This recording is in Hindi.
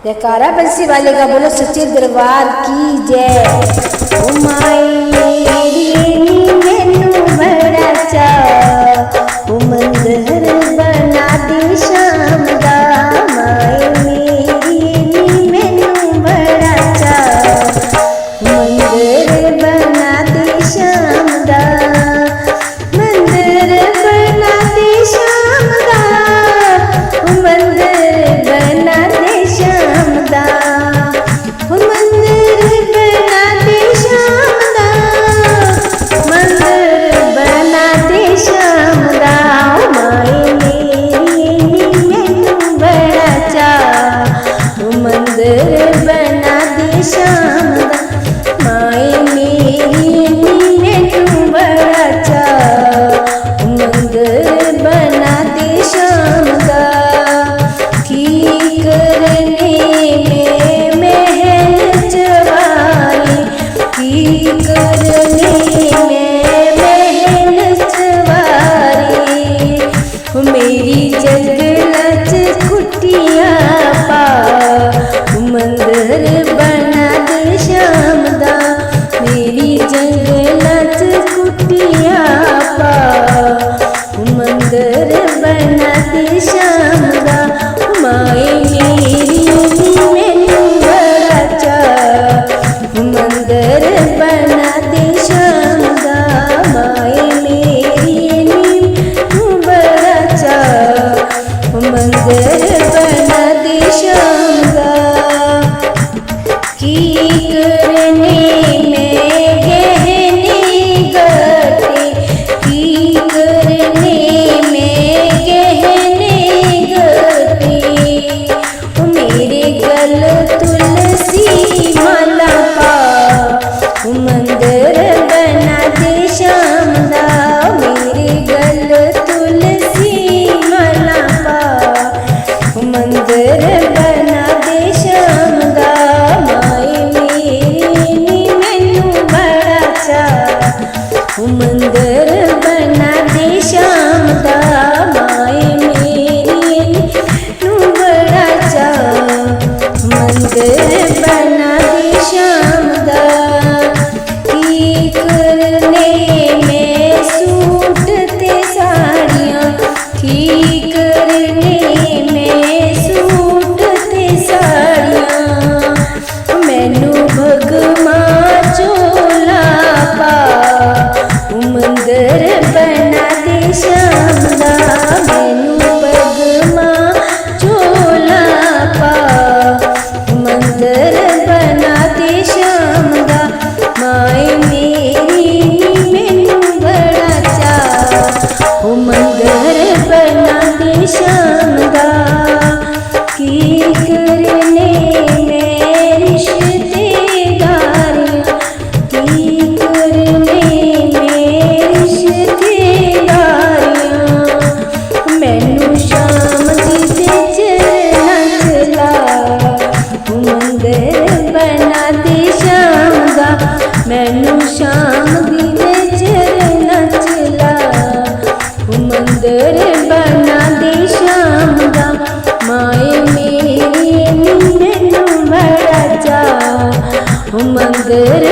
जयकारा बंसी वाले का बोलो सच्चे दरबार की जय। ओ माई मैनू बड़ा चा ओ मंदिर बना दे शाम दा। माई मेरी मैनू बड़ा चा मंदिर बना दे शाम दा। मंदिर बना दे शाम दा मंदिर बना दे शाम दा। मंदिर बना दे शाम दा मंदिर बना दे शाम दा। माई मेरी मैनू बड़ा चा मंदिर बना दे शाम दा। माई मेरी मैनू बड़ा चा मंदिर बना दे शाम दा। की करने में महल चवारी की करने में महल चवारी। मेरी जंगलच कुटिया पा मंदिर बना दे शाम दा। मेरी जंगलच कुटिया पा मंदिर बना दे शाम दा। माई मेरी मैनू बड़ा चा मंदिर बना दे शाम दा। माई मेरी मैनू बड़ा चा मंदिर बना दे शाम दा। की करने में गहने गटे की करने में गहने गटे। मेरे गल तुलसी माला पा मंदिर बना दे शाम दा। मेरे गल तुलसी माला पा मंदिर बना दे शाम दा। माई मेरी मैनू बड़ा चा मंदिर बना दे शाम दा। माई मेरी मैनू बड़ा चा मंदिर बना दे शाम दा। की करने में सूट ते साड़ियाँ की करने में सूट ते साड़ियाँ। मैनू भगमा चोला पा मंदिर बना दे शाम दा। मैनू भगमा चोला पा मंदिर बना दे शाम दा। माई मेरी मैनू बड़ा चा मंदिर बना दे शाम दा। की करने में रिश्तेदारियाँ की करने में रिश्तेदारियाँ। मैनू शाम दी ते चलना चला मंदिर बना दे शाम दा। मैनू शाम दी ते चलना चला मंदिर बना दे शाम दा। माई मेरी मैनू बड़ा चा मंदिर